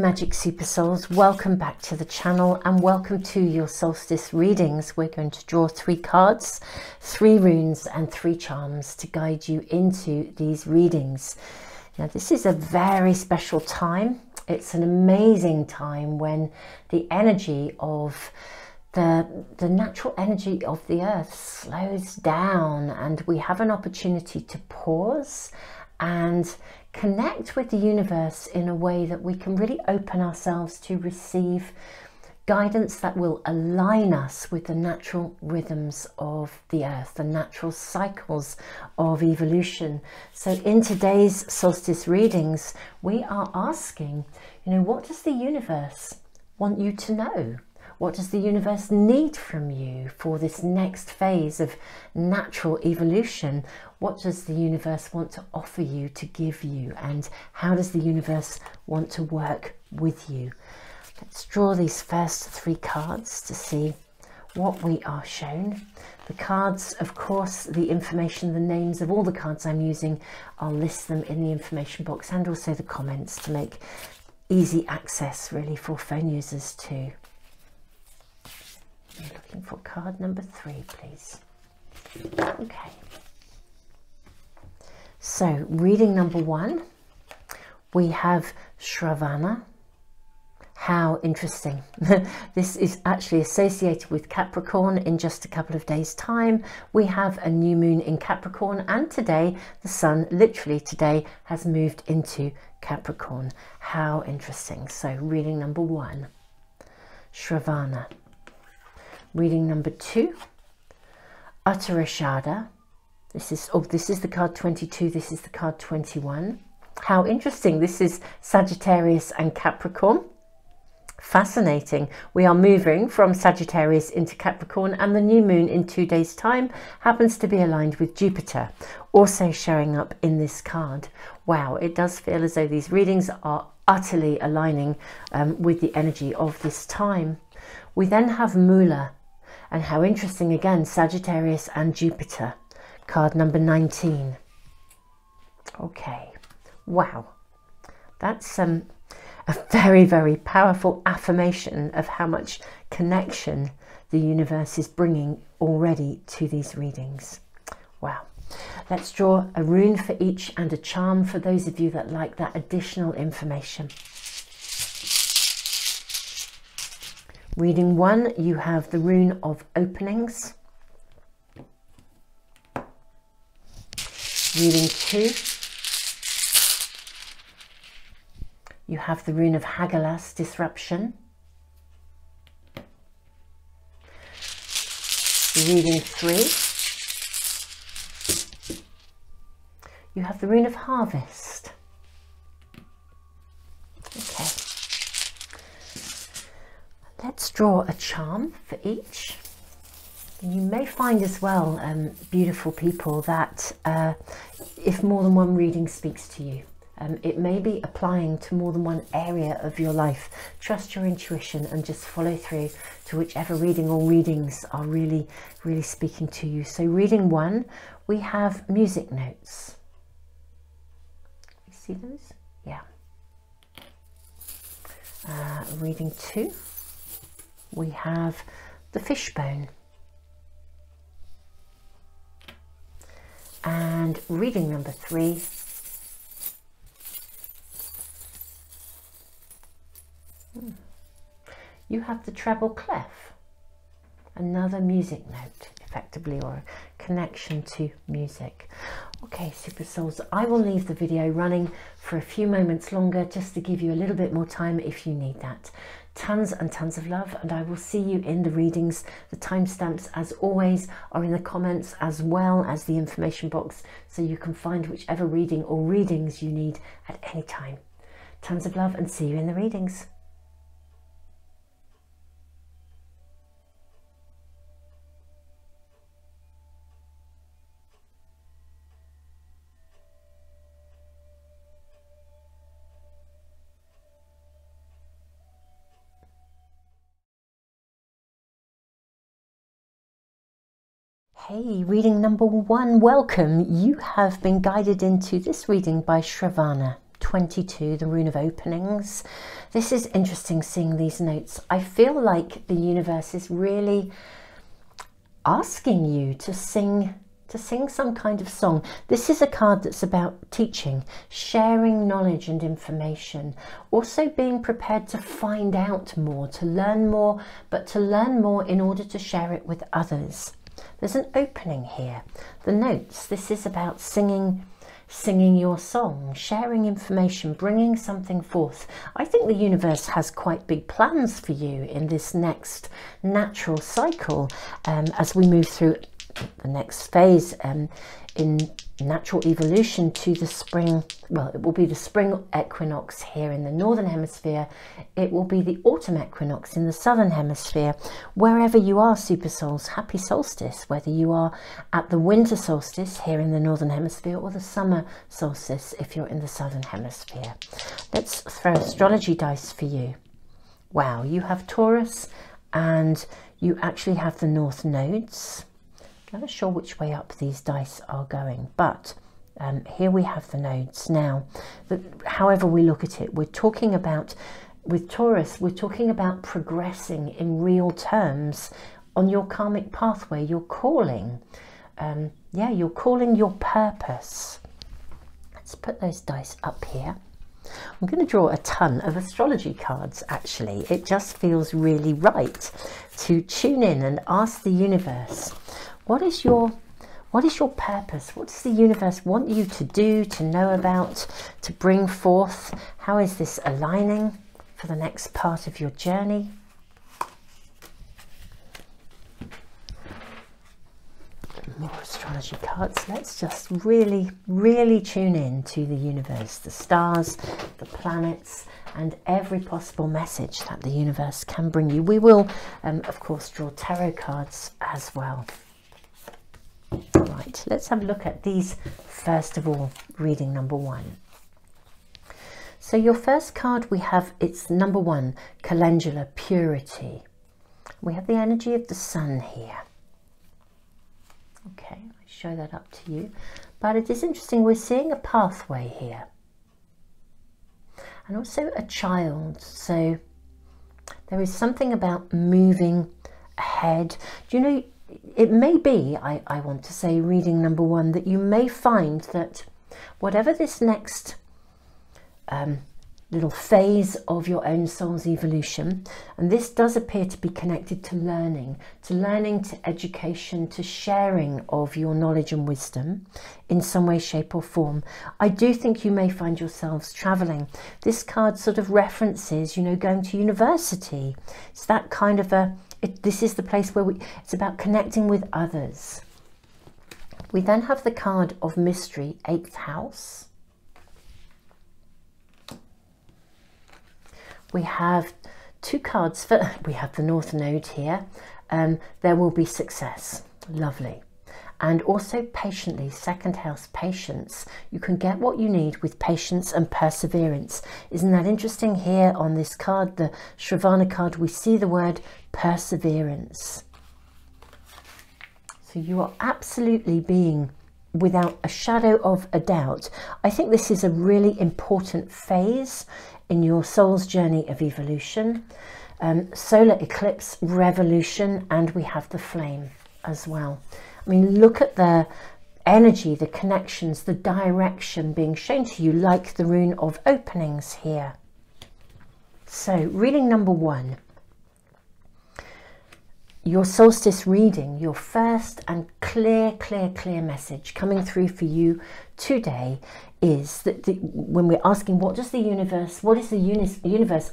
Magic Super Souls, welcome back to the channel and welcome to your solstice readings. We're going to draw 3 cards, 3 runes and 3 charms to guide you into these readings. Now this is a very special time. It's an amazing time when the energy of the natural energy of the earth slows down and we have an opportunity to pause and connect with the universe in a way that we can really open ourselves to receive guidance that will align us with the natural rhythms of the earth, the natural cycles of evolution. So in today's solstice readings, we are asking, what does the universe want you to know? What does the universe need from you for this next phase of natural evolution? What does the universe want to offer you, to give you? And how does the universe want to work with you? Let's draw these first 3 cards to see what we are shown. The cards, of course, the information, the names of all the cards I'm using, I'll list them in the information box and also the comments to make easy access really for phone users too. I'm looking for card number 3, please. Okay. So, reading number 1, we have Shravana. How interesting. This is actually associated with Capricorn. In just a couple of days' time, we have a new moon in Capricorn, and today, the sun, literally today, has moved into Capricorn. How interesting. So, reading number 1, Shravana. Reading number 2, Uttarashada. This is the card 22, this is the card 21. How interesting. This is Sagittarius and Capricorn. Fascinating. We are moving from Sagittarius into Capricorn, and the new moon in 2 days' time happens to be aligned with Jupiter, also showing up in this card. Wow, it does feel as though these readings are utterly aligning with the energy of this time. We then have Mula. And how interesting again, Sagittarius and Jupiter, card number 19. Okay, wow, that's a very, very powerful affirmation of how much connection the universe is bringing already to these readings. Wow. Let's draw a rune for each and a charm for those of you that like that additional information. Reading 1, you have the rune of openings. Reading 2, you have the rune of Hagalaz, disruption. Reading 3, you have the rune of harvest. Okay. Let's draw a charm for each. You may find as well, beautiful people, that if more than one reading speaks to you, it may be applying to more than one area of your life. Trust your intuition and just follow through to whichever reading or readings are really, really speaking to you. So reading 1, we have music notes. You see those? Yeah. Reading 2. We have the fishbone. And reading number 3, you have the treble clef, another music note effectively, or a connection to music. Okay, Super Souls, I will leave the video running for a few moments longer just to give you a little bit more time if you need that. Tons and tons of love, and I will see you in the readings. The timestamps, as always, are in the comments as well as the information box, so you can find whichever reading or readings you need at any time. Tons of love and see you in the readings. Hey, reading number 1, welcome. You have been guided into this reading by Shravana. 22, the rune of openings. This is interesting, seeing these notes. I feel like the universe is really asking you to sing some kind of song. This is a card that's about teaching, sharing knowledge and information, also being prepared to find out more, to learn more, but to learn more in order to share it with others. There's an opening here. The notes, this is about singing your song, sharing information, bringing something forth. I think the universe has quite big plans for you in this next natural cycle as we move through the next phase in natural evolution to the spring. Well, it will be the spring equinox here in the northern hemisphere. It will be the autumn equinox in the southern hemisphere. Wherever you are, super souls, happy solstice, whether you are at the winter solstice here in the northern hemisphere or the summer solstice if you're in the southern hemisphere. Let's throw astrology dice for you. Wow, you have Taurus and you actually have the north nodes. I'm not sure which way up these dice are going, but here we have the nodes. Now, however we look at it, we're talking about, with Taurus, we're talking about progressing in real terms on your karmic pathway, your calling. Yeah, you're calling your purpose. Let's put those dice up here. I'm going to draw a ton of astrology cards, actually. It just feels really right to tune in and ask the universe, what is your purpose? What does the universe want you to do, to know about, to bring forth? How is this aligning for the next part of your journey? More astrology cards. Let's just really, really tune in to the universe, the stars, the planets, and every possible message that the universe can bring you. We will, of course, draw tarot cards as well. Right, let's have a look at these first of all. Reading number 1. So your first card, we have, it's number 1, calendula, purity. We have the energy of the sun here. Okay, I'll show that up to you. But it is interesting, we're seeing a pathway here. And also a child. So there is something about moving ahead. Do you know, it may be, I want to say, reading number 1, that you may find that whatever this next little phase of your own soul's evolution, and this does appear to be connected to learning, to education, to sharing of your knowledge and wisdom in some way, shape or form. I do think you may find yourselves traveling. This card sort of references, you know, going to university. It's that kind of this is the place where it's about connecting with others. We then have the card of mystery, 8th house. We have 2 cards we have the North Node here. There will be success. Lovely. And also patiently, 2nd house, patience. You can get what you need with patience and perseverance. Isn't that interesting? Here on this card, the Shravana card, we see the word perseverance. So you are absolutely being, without a shadow of a doubt, I think this is a really important phase in your soul's journey of evolution. Solar eclipse, revolution, and we have the flame as well. I mean, look at the energy, the connections, the direction being shown to you, like the rune of openings here. So reading number 1, your solstice reading, your first and clear message coming through for you today is that when we're asking, what is the universe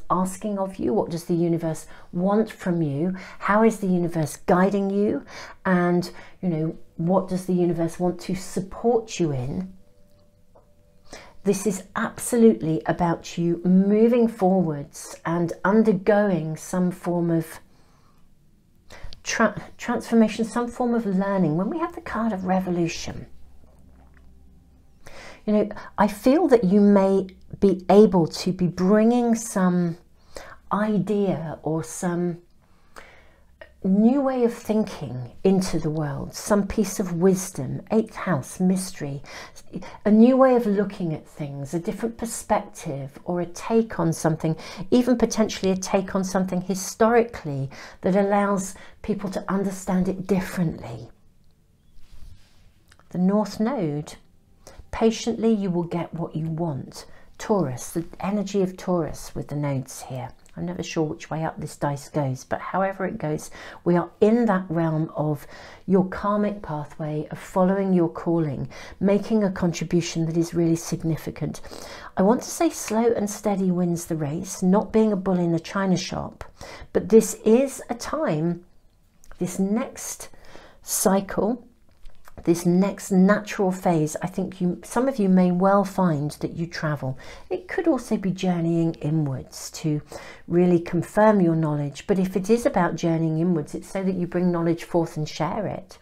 asking of you? What does the universe want from you? How is the universe guiding you? And, you know, what does the universe want to support you in? This is absolutely about you moving forwards and undergoing some form of transformation, some form of learning. When we have the card of revolution, you know, I feel that you may be able to be bringing some idea or some new way of thinking into the world, some piece of wisdom, 8th house, mystery, a new way of looking at things, a different perspective, or a take on something, even potentially a take on something historically that allows people to understand it differently. The North Node, patiently you will get what you want. Taurus, the energy of Taurus with the nodes here. I'm never sure which way up this dice goes, but however it goes, we are in that realm of your karmic pathway, of following your calling, making a contribution that is really significant. I want to say slow and steady wins the race, not being a bull in a china shop, but this is a time, this next cycle, this next natural phase, I think some of you may well find that you travel. It could also be journeying inwards to really confirm your knowledge. But if it is about journeying inwards, it's so that you bring knowledge forth and share it.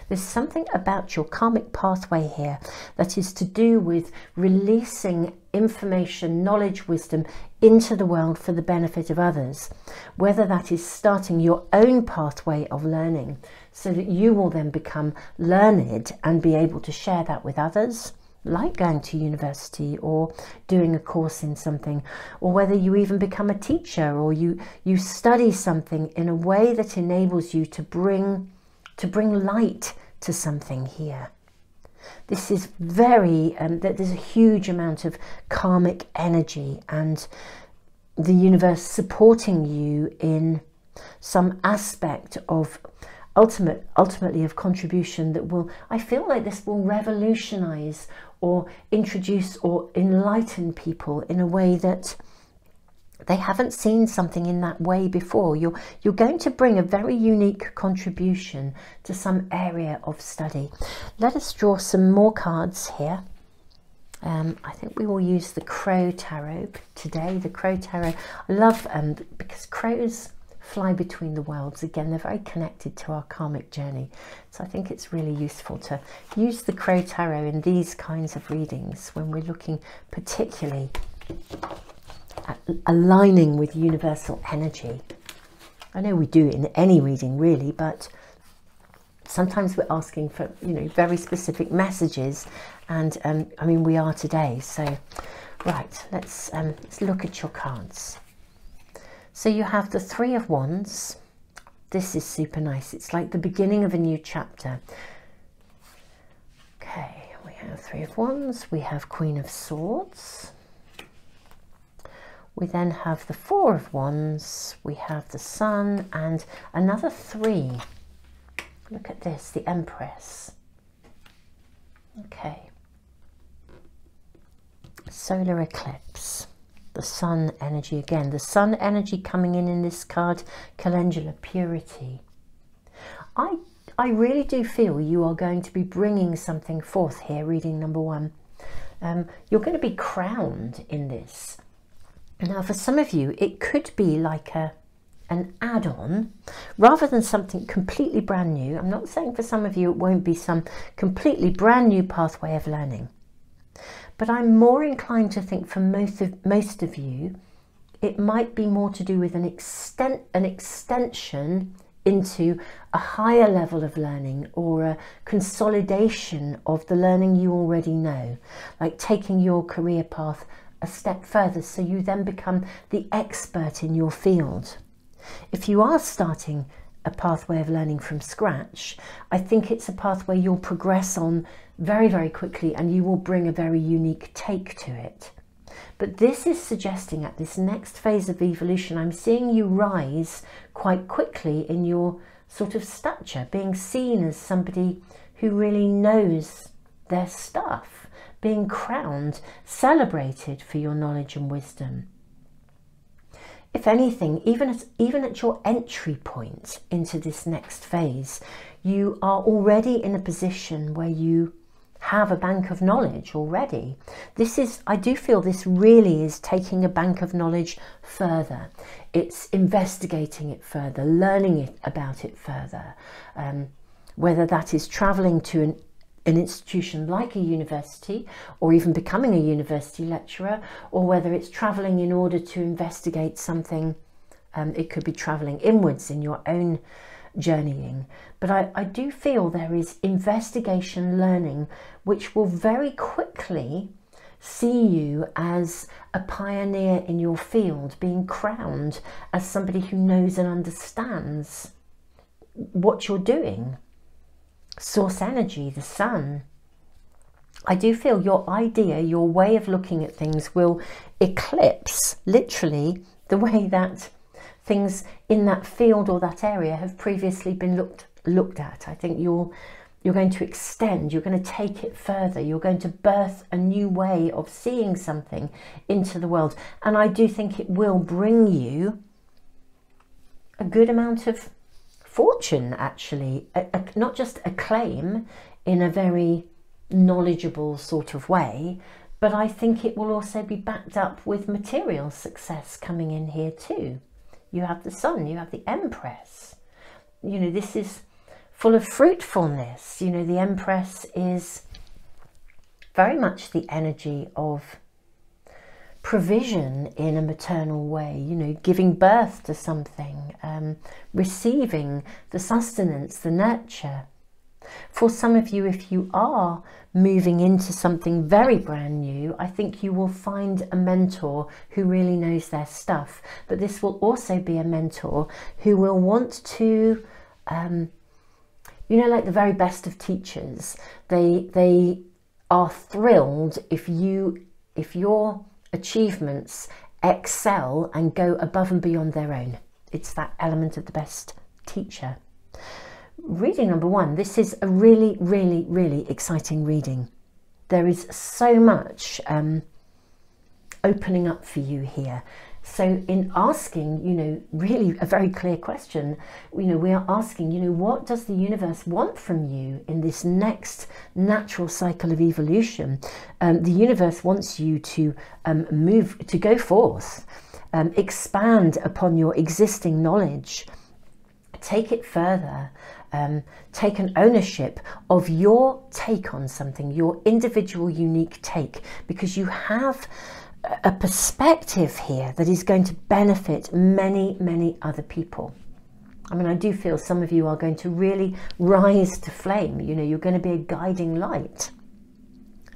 There's something about your karmic pathway here that is to do with releasing information, knowledge, wisdom into the world for the benefit of others. Whether that is starting your own pathway of learning so that you will then become learned and be able to share that with others, like going to university or doing a course in something, or whether you even become a teacher or you study something in a way that enables you to bring light to something here. This is very, there's a huge amount of karmic energy and the universe supporting you in some aspect of ultimately of contribution that will, I feel like this will revolutionize or introduce or enlighten people in a way that they haven't seen something in that way before. You're going to bring a very unique contribution to some area of study. Let us draw some more cards here. I think we will use the Crow Tarot today. The Crow Tarot, I love because crows fly between the worlds. Again, they're very connected to our karmic journey. So I think it's really useful to use the Crow Tarot in these kinds of readings when we're looking particularly at aligning with universal energy. I know we do in any reading really, but sometimes we're asking for, you know, very specific messages, and I mean we are today. So right, let's look at your cards. So you have the Three of Wands. This is super nice. It's like the beginning of a new chapter. Okay, we have Three of Wands. We have Queen of Swords. We then have the Four of Wands. We have the Sun and another three. Look at this, the Empress. Okay. Solar eclipse. The Sun energy again. The Sun energy coming in this card, calendula, purity. I really do feel you are going to be bringing something forth here, reading number one. You're going to be crowned in this. Now, for some of you, it could be like an add-on rather than something completely brand new. I'm not saying for some of you it won't be some completely brand new pathway of learning. But I'm more inclined to think for most of you, it might be more to do with an extension into a higher level of learning, or a consolidation of the learning you already know, like taking your career path a step further so you then become the expert in your field. If you are starting a pathway of learning from scratch, I think it's a pathway you'll progress on very, very quickly, and you will bring a very unique take to it. But this is suggesting at this next phase of evolution, I'm seeing you rise quite quickly in your sort of stature, being seen as somebody who really knows their stuff, being crowned, celebrated for your knowledge and wisdom. If anything, even at your entry point into this next phase, you are already in a position where you have a bank of knowledge already. I do feel this really is taking a bank of knowledge further. It's investigating it further, learning about it further. Whether that is traveling to an institution like a university, or even becoming a university lecturer, or whether it's traveling in order to investigate something. It could be traveling inwards in your own journeying. But I do feel there is investigation, learning, which will very quickly see you as a pioneer in your field, being crowned as somebody who knows and understands what you're doing. Source energy, the sun. I do feel your idea, your way of looking at things will eclipse literally the way that things in that field or that area have previously been looked at. I think you're going to extend, you're going to take it further, you're going to birth a new way of seeing something into the world. And I do think it will bring you a good amount of fortune, actually, not just acclaim in a very knowledgeable sort of way, but I think it will also be backed up with material success coming in here too. You have the sun, you have the Empress. You know, this is full of fruitfulness. You know, the Empress is very much the energy of provision in a maternal way, you know, giving birth to something, receiving the sustenance, the nurture. For some of you, if you are moving into something very brand new, I think you will find a mentor who really knows their stuff. But this will also be a mentor who will want to, you know, like the very best of teachers, they are thrilled if your achievements excel and go above and beyond their own. It's that element of the best teacher. Reading number one, this is a really, really, really exciting reading. There is so much opening up for you here. So in asking, you know, really a very clear question, you know, we are asking, you know, what does the universe want from you in this next natural cycle of evolution? The universe wants you to move, to go forth, expand upon your existing knowledge, take it further, take an ownership of your take on something, your individual unique take, because you have a perspective here that is going to benefit many, many other people. I mean, I do feel some of you are going to really rise to flame. You know, you're going to be a guiding light.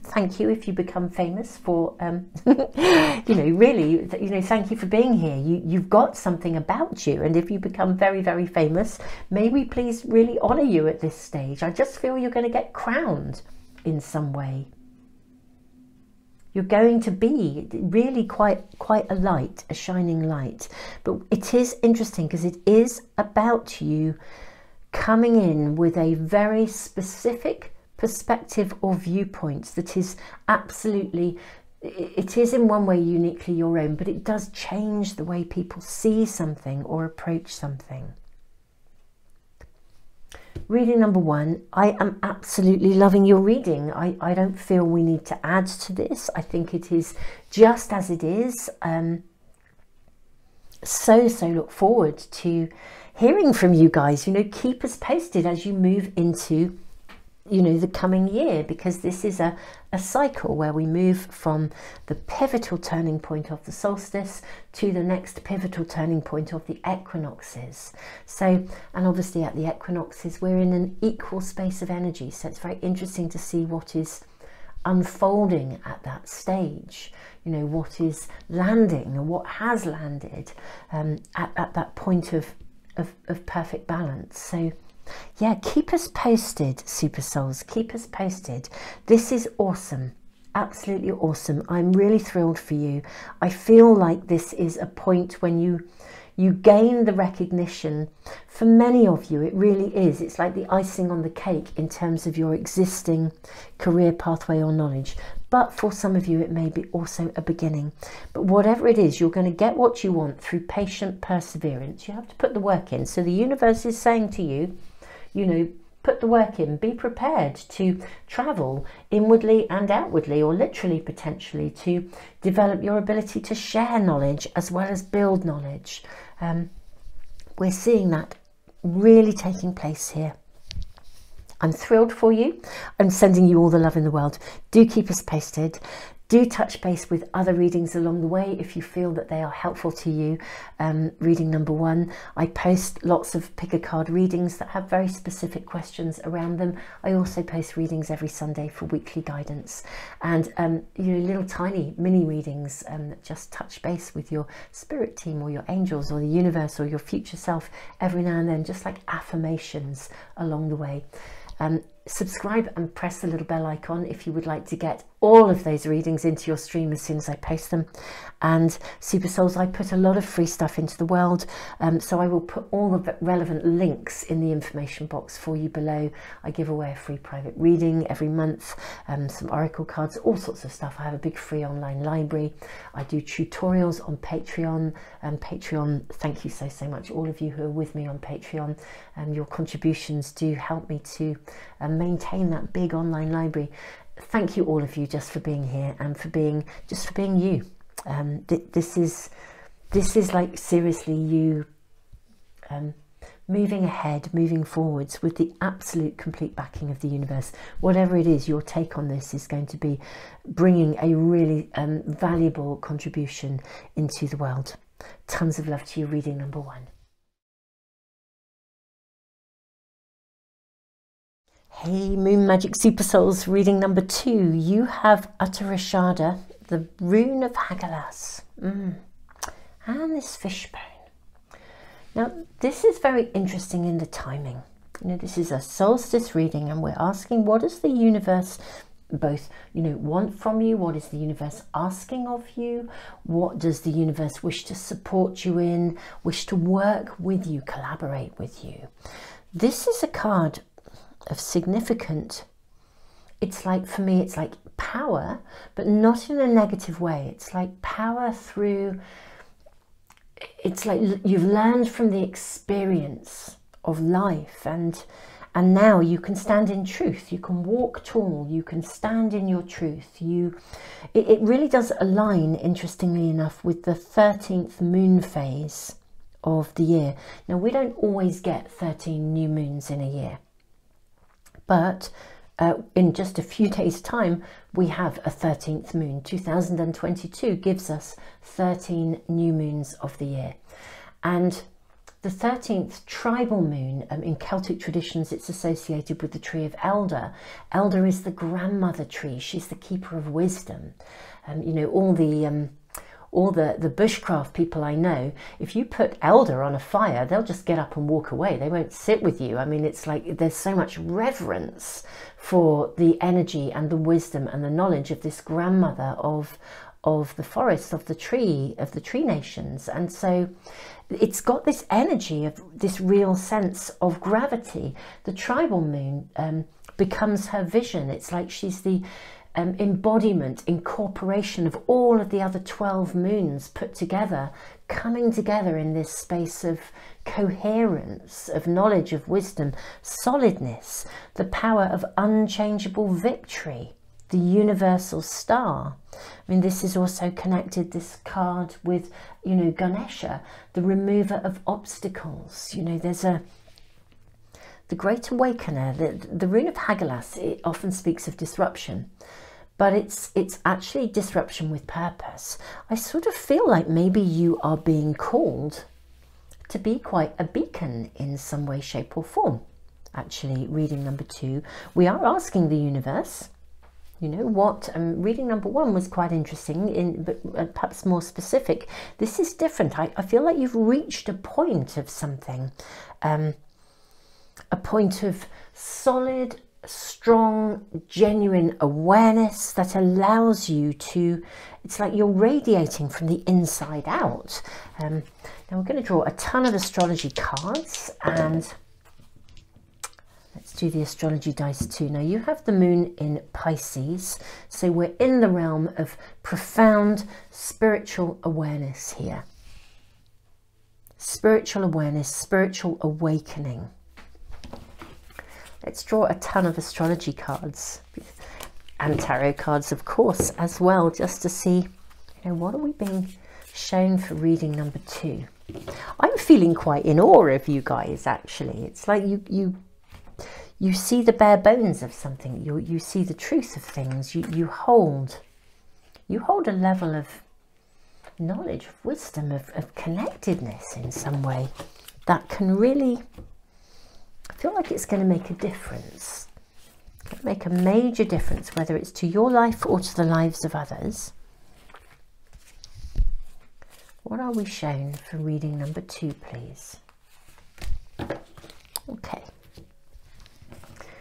Thank you if you become famous for, you know, really, you know, thank you for being here. You've got something about you. And if you become very, very famous, may we please really honour you at this stage. I just feel you're going to get crowned in some way. You're going to be really quite a light, a shining light. But it is interesting because it is about you coming in with a very specific perspective or viewpoint that is absolutely, it is in one way uniquely your own, but it does change the way people see something or approach something. Reading number one, I am absolutely loving your reading. I don't feel we need to add to this. I think it is just as it is. So look forward to hearing from you guys. You know, keep us posted as you move into, you know, the coming year, because this is a cycle where we move from the pivotal turning point of the solstice to the next pivotal turning point of the equinoxes. So, and obviously at the equinoxes we're in an equal space of energy, so it's very interesting to see what is unfolding at that stage, you know, what is landing and what has landed at that point of perfect balance. So yeah, keep us posted, super souls, keep us posted. This is awesome, absolutely awesome. I'm really thrilled for you. I feel like this is a point when you gain the recognition. For many of you, it really is. It's like the icing on the cake in terms of your existing career pathway or knowledge. But for some of you, it may be also a beginning. But whatever it is, you're going to get what you want through patient perseverance. You have to put the work in. So the universe is saying to you, you know, put the work in, be prepared to travel inwardly and outwardly, or literally potentially to develop your ability to share knowledge as well as build knowledge. We're seeing that really taking place here. I'm thrilled for you. I'm sending you all the love in the world. Do keep us posted. Do touch base with other readings along the way if you feel that they are helpful to you. Reading number 1, I post lots of pick a card readings that have very specific questions around them. I also post readings every Sunday for weekly guidance, and you know, little tiny mini readings that just touch base with your spirit team or your angels or the universe or your future self every now and then, just like affirmations along the way. Subscribe and press the little bell icon if you would like to get all of those readings into your stream as soon as I post them. And Super Souls, I put a lot of free stuff into the world, so I will put all the relevant links in the information box for you below. I give away a free private reading every month, some oracle cards, all sorts of stuff. I have a big free online library. I do tutorials on Patreon. Patreon, thank you so much, all of you who are with me on Patreon. Your contributions do help me to maintain that big online library. Thank you, all of you, just for being here and for being you. This is like seriously you moving ahead, moving forwards with the absolute complete backing of the universe. Whatever it is, your take on this is going to be bringing a really valuable contribution into the world. Tons of love to you. Reading number 1. Hey Moon Magic Super Souls, reading number 2. You have Uttarashada, the rune of Hagalaz, and this fishbone. Now this is very interesting in the timing. You know, this is a solstice reading, and we're asking, what does the universe both, you know, want from you? What is the universe asking of you? What does the universe wish to support you in, wish to work with you, collaborate with you? This is a card of significant, it's like, for me, it's like power, but not in a negative way. It's like power through, it's like you've learned from the experience of life, and now you can stand in truth, you can walk tall, you can stand in your truth. It really does align, interestingly enough, with the 13th moon phase of the year. Now, we don't always get 13 new moons in a year, but in just a few days' time, we have a 13th moon. 2022 gives us 13 new moons of the year. And the 13th tribal moon, in Celtic traditions, it's associated with the tree of Elder. Elder is the grandmother tree. She's the keeper of wisdom. You know, all the bushcraft people I know, if you put elder on a fire, they'll just get up and walk away. They won't sit with you. I mean, it's like there's so much reverence for the energy and the wisdom and the knowledge of this grandmother of the forest, of the tree nations. And so it's got this energy of this real sense of gravity. The tribal moon becomes her vision. It's like she's the embodiment, incorporation of all of the other 12 moons put together, coming together in this space of coherence, of knowledge, of wisdom, solidness, the power of unchangeable victory, the universal star. I mean, this is also connected, this card, with, you know, Ganesha, the remover of obstacles. You know, there's the Great Awakener, the rune of Hagalaz, it often speaks of disruption, but it's actually disruption with purpose. I sort of feel like maybe you are being called to be quite a beacon in some way, shape or form. Actually, reading number 2, we are asking the universe, you know what, reading number 1 was quite interesting, but perhaps more specific. This is different. I feel like you've reached a point of something, a point of solid, strong, genuine awareness that allows you to, it's like you're radiating from the inside out. Now we're going to draw a ton of astrology cards, and let's do the astrology dice too. Now you have the moon in Pisces, so we're in the realm of profound spiritual awareness here. Spiritual awareness, spiritual awakening. Let's draw a ton of astrology cards and tarot cards, of course, as well, just to see, you know, what are we being shown for reading number 2. I'm feeling quite in awe of you guys, actually. It's like you see the bare bones of something. You see the truth of things. You hold you hold a level of knowledge, of wisdom, of connectedness in some way that can really, I feel like it's going to make a difference. It's going to make a major difference, whether it's to your life or to the lives of others. What are we shown for reading number 2, please? Okay.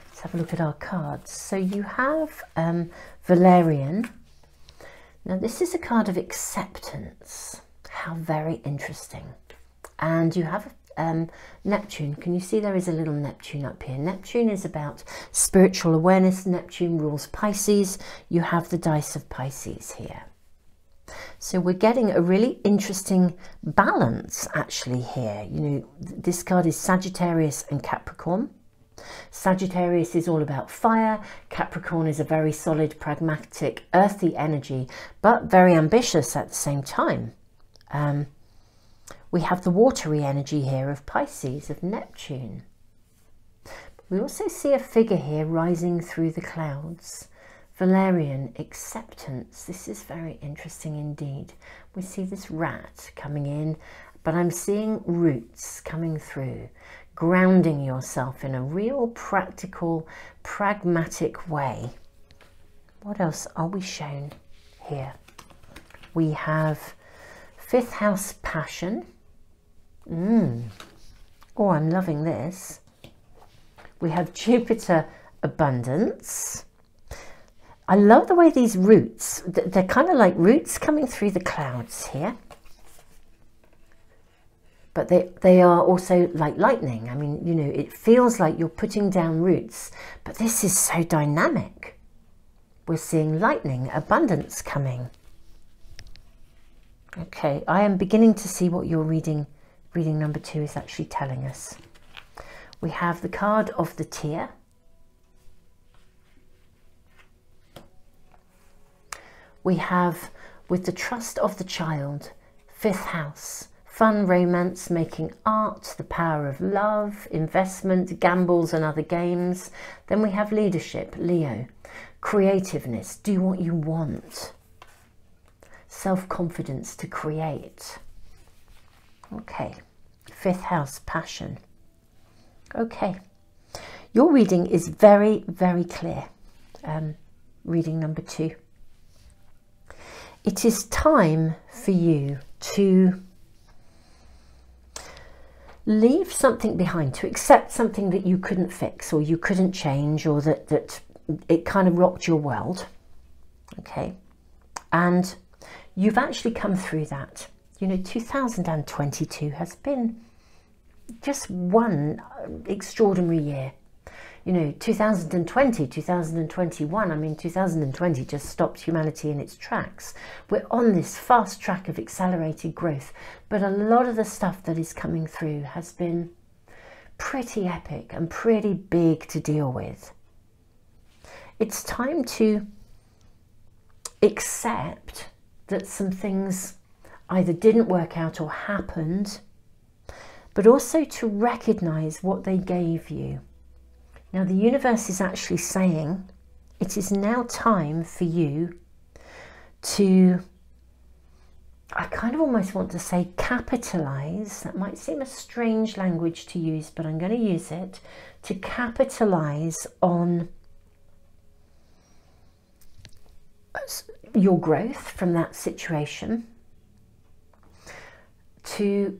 Let's have a look at our cards. So you have Valerian. Now this is a card of acceptance. How very interesting. And you have Neptune. Can you see there is a little Neptune up here? Neptune is about spiritual awareness. Neptune rules Pisces. You have the dice of Pisces here. So we're getting a really interesting balance actually here. You know, this card is Sagittarius and Capricorn. Sagittarius is all about fire. Capricorn is a very solid, pragmatic, earthy energy, but very ambitious at the same time. We have the watery energy here of Pisces, of Neptune. We also see a figure here rising through the clouds. Valerian, acceptance. This is very interesting indeed. We see this rat coming in, but I'm seeing roots coming through, grounding yourself in a real practical, pragmatic way. What else are we shown here? We have 5th house passion. Oh, I'm loving this. We have Jupiter abundance. I love the way these roots, they're kind of like roots coming through the clouds here. But they are also like lightning. I mean, you know, it feels like you're putting down roots, but this is so dynamic. We're seeing lightning, abundance coming. Okay, I am beginning to see what your reading number 2 is actually telling us. We have the card of the tear. We have, with the trust of the child, 5th house, fun, romance, making art, the power of love, investment, gambles and other games. Then we have leadership, Leo, creativeness, do what you want, self-confidence to create. Okay, 5th house, passion. Okay, your reading is very, very clear. Reading number 2. It is time for you to leave something behind, to accept something that you couldn't fix or you couldn't change, or that it kind of rocked your world. Okay, and you've actually come through that. You know, 2022 has been just one extraordinary year. You know, 2020, 2021, I mean, 2020 just stopped humanity in its tracks. We're on this fast track of accelerated growth, but a lot of the stuff that is coming through has been pretty epic and pretty big to deal with. It's time to accept that some things either didn't work out or happened, but also to recognize what they gave you. Now, the universe is actually saying it is now time for you to, I kind of almost want to say capitalize. That might seem a strange language to use, but I'm going to use it, to capitalize on your growth from that situation. To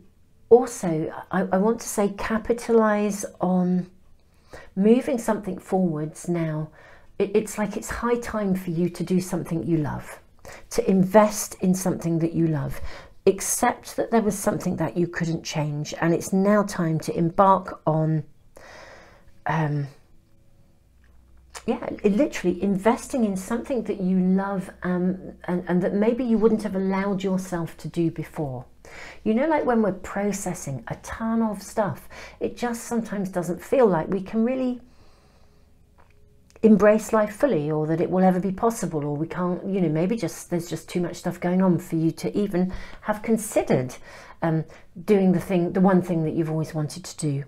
also, I want to say capitalize on moving something forwards now. It's like it's high time for you to do something you love, to invest in something that you love. Accept that there was something that you couldn't change, and it's now time to embark on literally investing in something that you love, and that maybe you wouldn't have allowed yourself to do before. You know, like when we're processing a ton of stuff, it just sometimes doesn't feel like we can really embrace life fully, or that it will ever be possible, or we can't, you know, maybe just there's just too much stuff going on for you to even have considered doing the one thing that you've always wanted to do.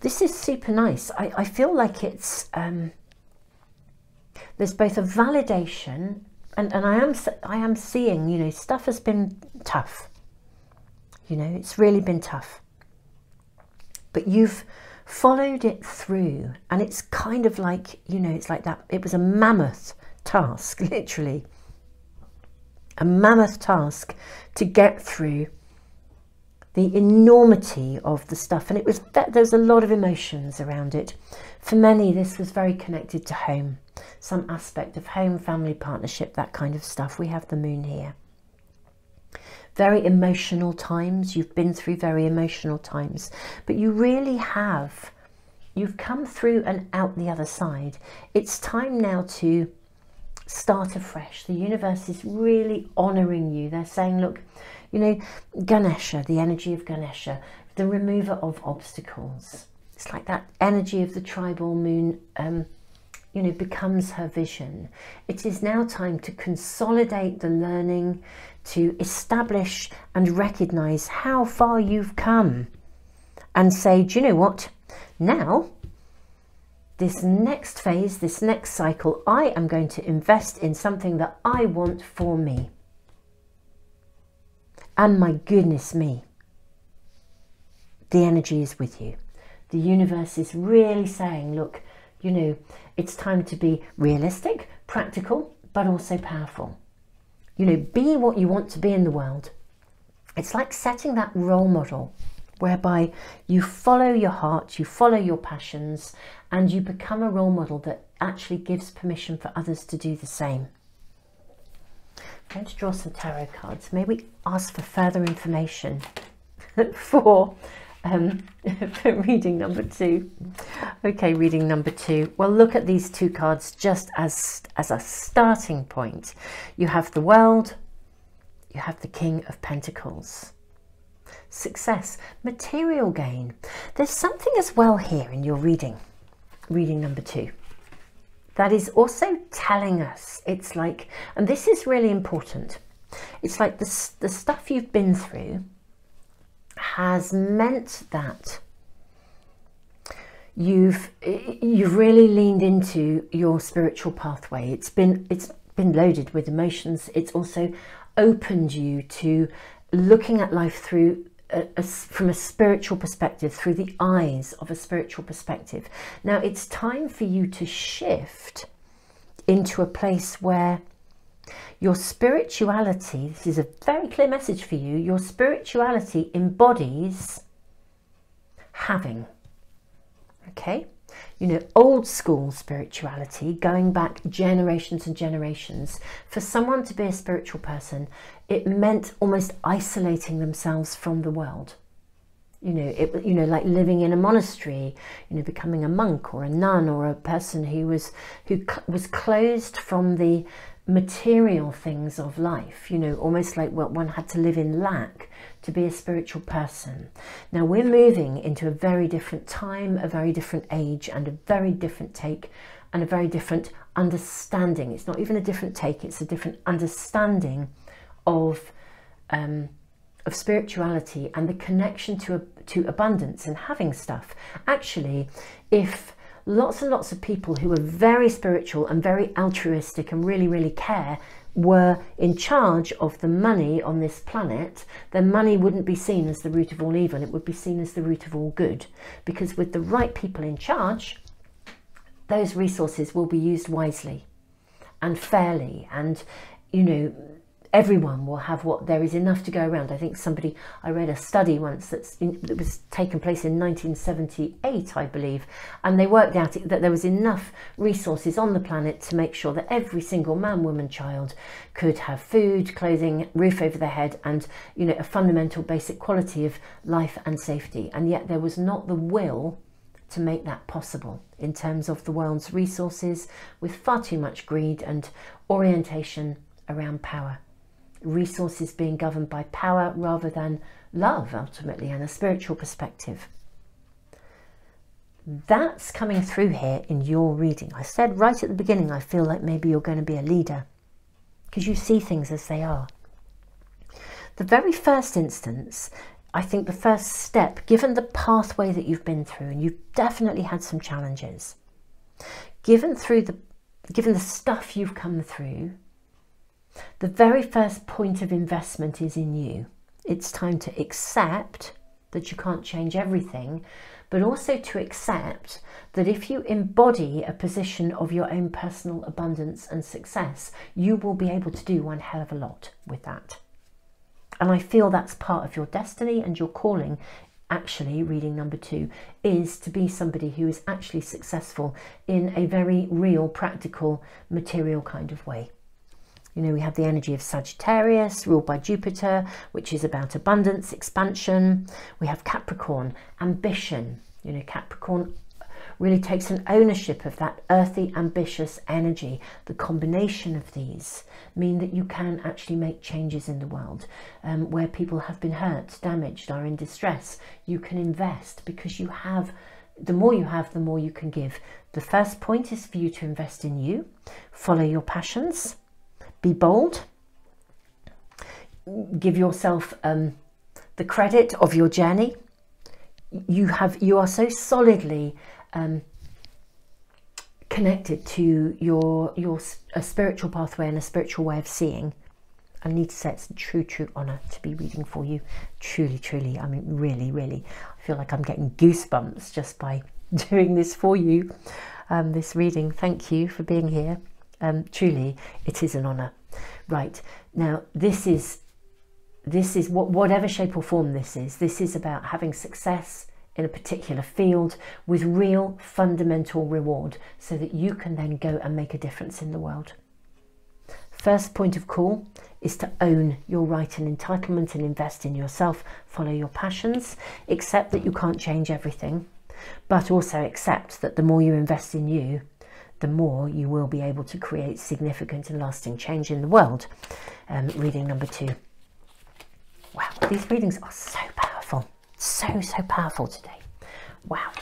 This is super nice. I feel like it's there's both a validation and I am seeing, you know, stuff has been tough. You know, it's really been tough. But you've followed it through, and it's kind of like, you know, it's like that. It was a mammoth task, literally. A mammoth task to get through the enormity of the stuff. And it was, there's a lot of emotions around it. For many, this was very connected to home. Some aspect of home, family, partnership, that kind of stuff. We have the moon here. Very emotional times. You've been through very emotional times, but you really have. You've come through and out the other side. It's time now to start afresh. The universe is really honouring you. They're saying, look, you know, Ganesha, the energy of Ganesha, the remover of obstacles. It's like that energy of the tribal moon, you know, becomes her vision. It is now time to consolidate the learning, to establish and recognise how far you've come, and say, do you know what? Now, this next phase, this next cycle, I am going to invest in something that I want for me. And my goodness me, the energy is with you. The universe is really saying, look, you know, it's time to be realistic, practical, but also powerful. You know, be what you want to be in the world. It's like setting that role model whereby you follow your heart, you follow your passions, and you become a role model that actually gives permission for others to do the same. I'm going to draw some tarot cards. May we ask for further information for reading number 2. Okay, reading number 2. Well, look at these 2 cards just as a starting point. You have the World, you have the King of Pentacles. Success, material gain. There's something as well here in your reading number 2, that is also telling us, it's like, and this is really important, it's like the stuff you've been through has meant that you've really leaned into your spiritual pathway. It's been loaded with emotions. It's also opened you to looking at life through from a spiritual perspective, through the eyes of a spiritual perspective. Now it's time for you to shift into a place where your spirituality, this is a very clear message for you, your spirituality embodies having. Okay? You know, old school spirituality, going back generations and generations. For someone to be a spiritual person, it meant almost isolating themselves from the world. You know, like living in a monastery, you know, becoming a monk or a nun or a person who was closed from the material things of life, you know, almost like what one had to live in lack to be a spiritual person. Now we're moving into a very different time, a very different age, and a very different take and a very different understanding. It's not even a different take, it's a different understanding of spirituality and the connection to abundance and having stuff. Actually, if lots and lots of people who are very spiritual and very altruistic and really, really care were in charge of the money on this planet, then money wouldn't be seen as the root of all evil. It would be seen as the root of all good. Because with the right people in charge, those resources will be used wisely and fairly, and, you know, everyone will have what there is enough to go around. I think I read a study once that was taken place in 1978, I believe, and they worked out that there was enough resources on the planet to make sure that every single man, woman, child could have food, clothing, roof over their head, and, you know, a fundamental basic quality of life and safety. And yet there was not the will to make that possible in terms of the world's resources, with far too much greed and orientation around power. Resources being governed by power rather than love, ultimately, and a spiritual perspective. That's coming through here in your reading. I said right at the beginning, I feel like maybe you're going to be a leader because you see things as they are. The very first instance, I think the first step, given the pathway that you've been through, and you've definitely had some challenges, given the stuff you've come through, The very first point of investment is in you. It's time to accept that you can't change everything, but also to accept that if you embody a position of your own personal abundance and success, you will be able to do one hell of a lot with that. And I feel that's part of your destiny and your calling. Actually, reading number 2 is to be somebody who is actually successful in a very real, practical, material kind of way. You know, we have the energy of Sagittarius, ruled by Jupiter, which is about abundance, expansion. We have Capricorn, ambition. You know, Capricorn really takes an ownership of that earthy, ambitious energy. The combination of these mean that you can actually make changes in the world. Where people have been hurt, damaged, are in distress, you can invest because you have, the more you have, the more you can give. The first point is for you to invest in you, follow your passions, be bold, give yourself the credit of your journey. You are so solidly connected to a spiritual pathway and a spiritual way of seeing. I need to say it's a true honour to be reading for you. Truly, I mean, really, I feel like I'm getting goosebumps just by doing this for you, this reading. Thank you for being here. Truly, it is an honour. Right, now this is whatever shape or form this is about having success in a particular field with real fundamental reward so that you can then go and make a difference in the world. First point of call is to own your right and entitlement and invest in yourself, follow your passions, accept that you can't change everything, but also accept that the more you invest in you, the more you will be able to create significant and lasting change in the world. Reading number 2. Wow, these readings are so powerful. So powerful today. Wow.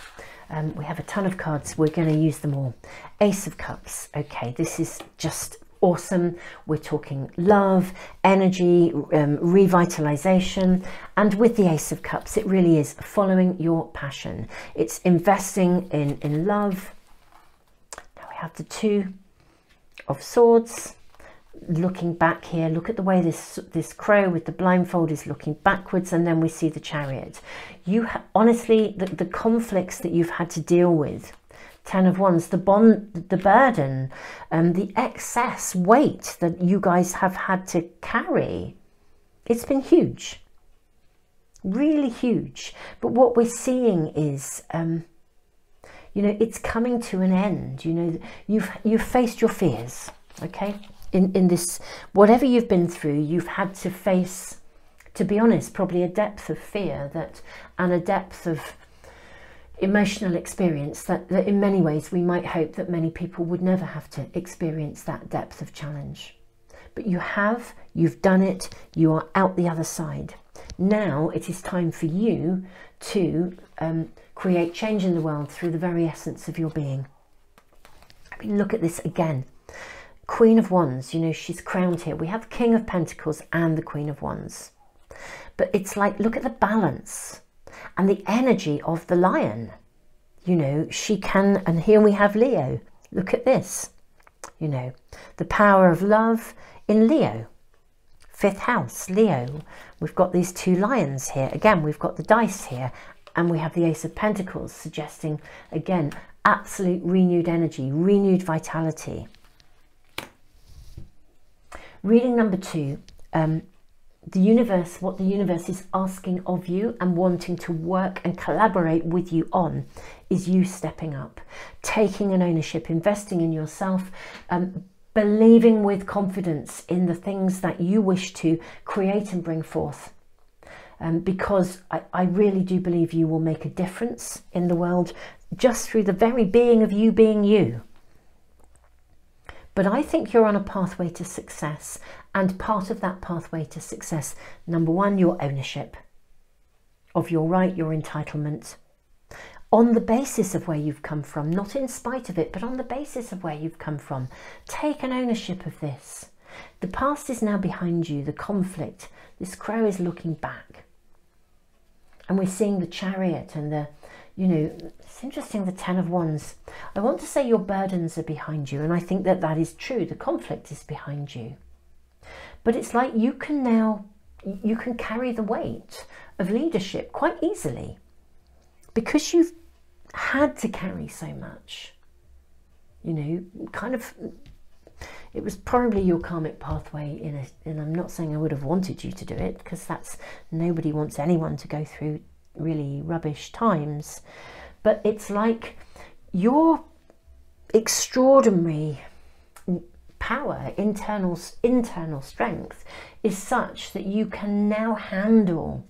We have a ton of cards. We're going to use them all. Ace of Cups. Okay, this is just awesome. We're talking love, energy, revitalization. And with the Ace of Cups, it really is following your passion. It's investing in love. Now we have the 2 of Swords. Looking back here, look at the way this crow with the blindfold is looking backwards, and then we see the Chariot. You honestly, the conflicts that you've had to deal with, 10 of Wands, the burden, the excess weight that you guys have had to carry, it's been huge, really huge. But what we're seeing is, you know, it's coming to an end. You know, you've faced your fears, okay? In this, whatever you've been through, you've had to face, to be honest, probably a depth of fear and a depth of emotional experience that in many ways we might hope that many people would never have to experience that depth of challenge. But you've done it, you are out the other side. Now it is time for you to create change in the world through the very essence of your being. I mean, look at this again. Queen of Wands, you know, she's crowned here. We have King of Pentacles and the Queen of Wands. But it's like, look at the balance and the energy of the Lion. You know, she can, and here we have Leo. Look at this. You know, the power of love in Leo. 5th house, Leo. We've got these 2 lions here. Again, we've got the dice here. And we have the Ace of Pentacles suggesting, again, absolute renewed energy, renewed vitality. Reading number 2, the universe, what the universe is asking of you and wanting to work and collaborate with you on is you stepping up, taking an ownership, investing in yourself, believing with confidence in the things that you wish to create and bring forth. Because I really do believe you will make a difference in the world just through the very being of you being you. But I think you're on a pathway to success, and part of that pathway to success, number 1, your ownership of your right, your entitlement, on the basis of where you've come from, not in spite of it, but on the basis of where you've come from. Take an ownership of this. The past is now behind you, the conflict. This crow is looking back. And we're seeing the Chariot and the, you know, it's interesting, the 10 of Wands. I want to say your burdens are behind you, and I think that that is true. The conflict is behind you. but it's like you can now, you can carry the weight of leadership quite easily because you've had to carry so much, you know, kind of. It was probably your karmic pathway and I'm not saying I would have wanted you to do it, because that's, nobody wants anyone to go through really rubbish times, but it's like your extraordinary power, internal strength is such that you can now handle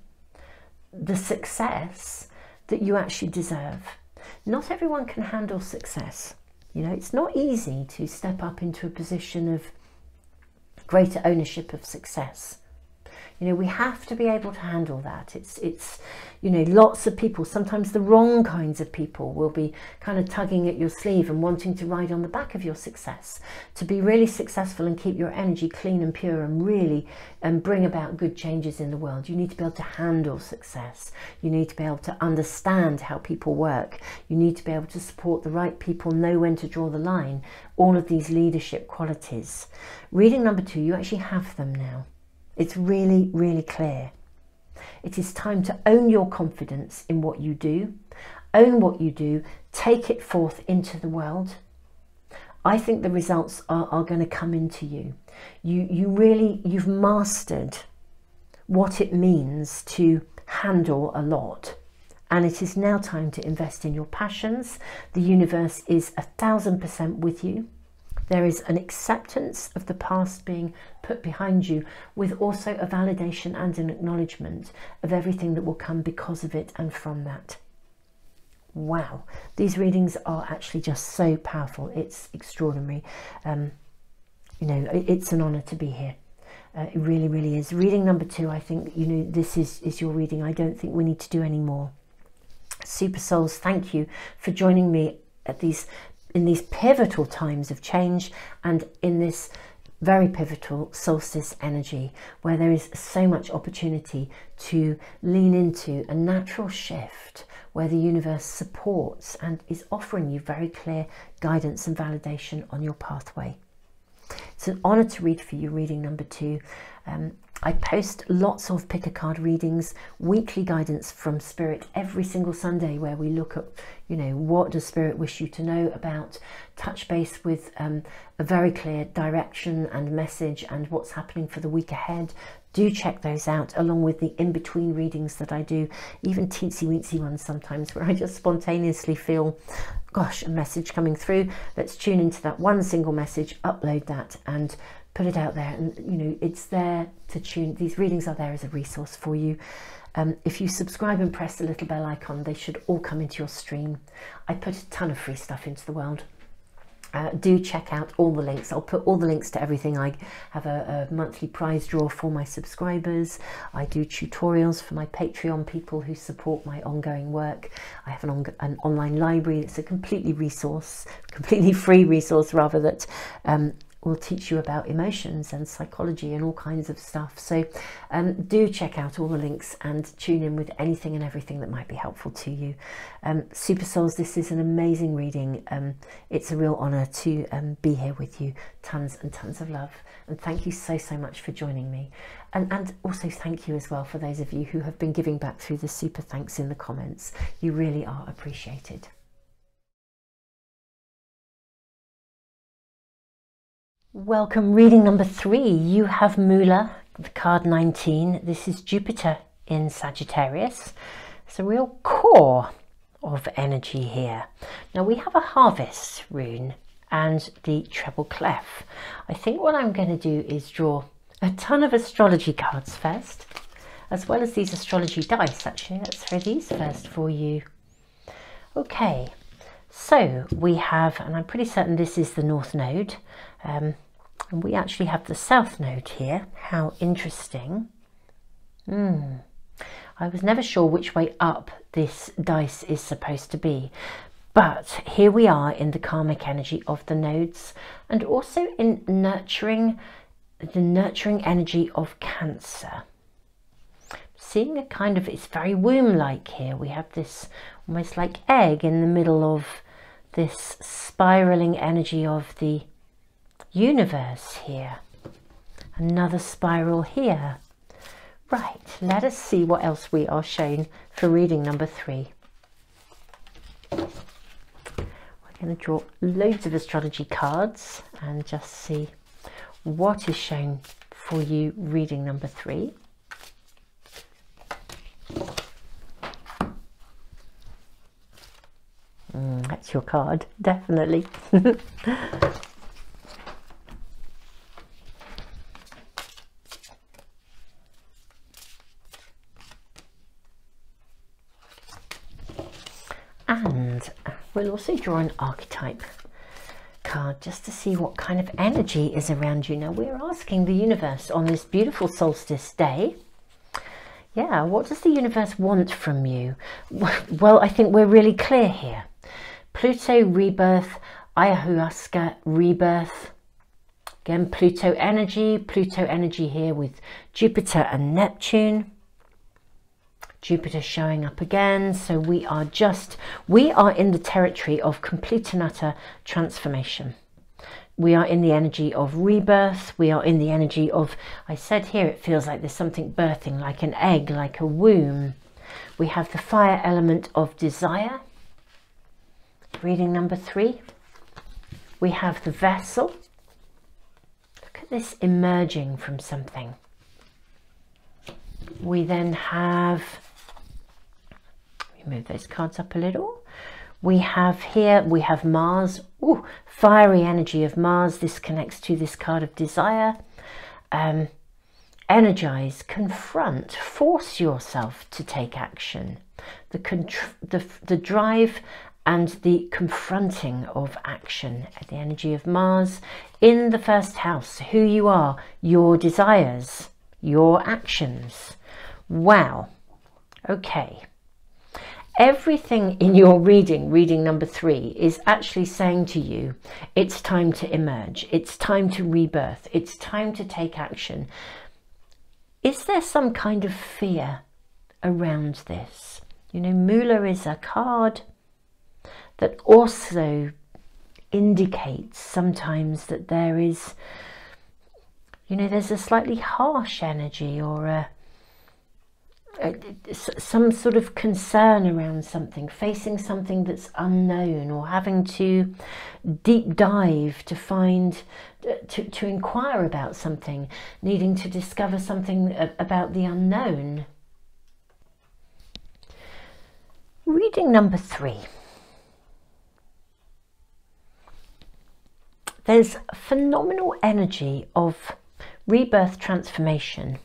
the success that you actually deserve. Not everyone can handle success. You know, it's not easy to step up into a position of greater ownership of success. You know, we have to be able to handle that. It's, you know, lots of people, sometimes the wrong kinds of people, will be kind of tugging at your sleeve and wanting to ride on the back of your success. To be really successful and keep your energy clean and pure and really bring about good changes in the world, you need to be able to handle success. You need to be able to understand how people work. You need to be able to support the right people, know when to draw the line. All of these leadership qualities. Reading number 2, you actually have them now. It's really, really clear. It is time to own your confidence in what you do. Own what you do. Take it forth into the world. I think the results are going to come into you. You've mastered what it means to handle a lot. And it is now time to invest in your passions. The universe is 1000% with you. There is an acceptance of the past being put behind you, with also a validation and an acknowledgement of everything that will come because of it and from that. Wow, these readings are actually just so powerful. It's extraordinary. You know, it's an honor to be here. It really, really is. Reading number 2, I think, you know, this is your reading. I don't think we need to do any more. Super Souls, thank you for joining me at in these pivotal times of change and in this very pivotal solstice energy, where there is so much opportunity to lean into a natural shift, where the universe supports and is offering you very clear guidance and validation on your pathway. It's an honor to read for you, reading number 2. I post lots of pick a card readings, weekly guidance from Spirit every single Sunday, where we look at, you know, what does Spirit wish you to know about, touch base with a very clear direction and message and what's happening for the week ahead. Do check those out, along with the in-between readings that I do, even teensy-weensy ones sometimes, where I just spontaneously feel, gosh, a message coming through. Let's tune into that one single message, upload that and put it out there. And, you know, it's there to tune. These readings are there as a resource for you. If you subscribe and press the little bell icon, they should all come into your stream. I put a ton of free stuff into the world. Do check out all the links. I'll put all the links to everything. I have a monthly prize draw for my subscribers. I do tutorials for my Patreon people who support my ongoing work. I have an online library that's a completely free resource rather, that will teach you about emotions and psychology and all kinds of stuff. So do check out all the links and tune in with anything and everything that might be helpful to you. Super Souls, this is an amazing reading. It's a real honor to be here with you. Tons and tons of love, and thank you so much for joining me. And also thank you as well for those of you who have been giving back through the super thanks in the comments. You really are appreciated. Welcome, reading number 3. You have Moolah, the card 19. This is Jupiter in Sagittarius. It's a real core of energy here. Now we have a harvest rune and the treble clef. I think what I'm going to do is draw a ton of astrology cards first, as well as these astrology dice. Actually, let's throw these first for you. Okay. So we have, and I'm pretty certain this is the North Node, and we actually have the South Node here. How interesting. I was never sure which way up this dice is supposed to be, but here we are in the karmic energy of the nodes, and also in the nurturing energy of Cancer. Seeing a kind of, it's very womb-like here. We have this almost like egg in the middle of this spiraling energy of the universe here. Another spiral here. Right, let us see what else we are shown for reading number 3. We're going to draw loads of astrology cards and just see what is shown for you reading number 3. That's your card, definitely. And we'll also draw an archetype card just to see what kind of energy is around you. Now we're asking the universe on this beautiful solstice day, yeah, what does the universe want from you? Well, I think we're really clear here. Pluto rebirth, ayahuasca rebirth. Again, Pluto energy here with Jupiter and Neptune. Jupiter showing up again, so we are in the territory of complete and utter transformation. We are in the energy of rebirth. We are in the energy of, I said here, it feels like there's something birthing, like an egg, like a womb. We have the fire element of desire. Reading number 3. We have the vessel. Look at this emerging from something. We then have, move those cards up a little. We have here, we have Mars. Ooh, fiery energy of Mars. This connects to this card of desire. Energize, confront, force yourself to take action. The drive and the confronting of action at the energy of Mars in the first house. Who you are, your desires, your actions. Wow. Okay. Everything in your reading number 3, is actually saying to you, it's time to emerge. It's time to rebirth. It's time to take action. Is there some kind of fear around this? You know, Moolah is a card that also indicates sometimes that there is, you know, there's a slightly harsh energy or some sort of concern around something, facing something that's unknown, or having to deep dive to find, to inquire about something, needing to discover something about the unknown. Reading number 3. There's phenomenal energy of rebirth, transformation,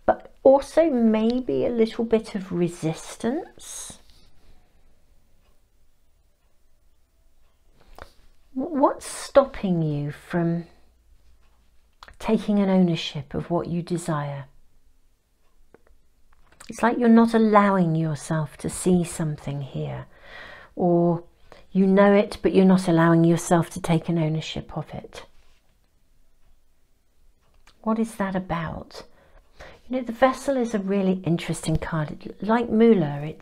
but also maybe a little bit of resistance. What's stopping you from taking an ownership of what you desire? It's like you're not allowing yourself to see something here, or you know it, but you're not allowing yourself to take an ownership of it. What is that about? You know, the vessel is a really interesting card. Like Moolah,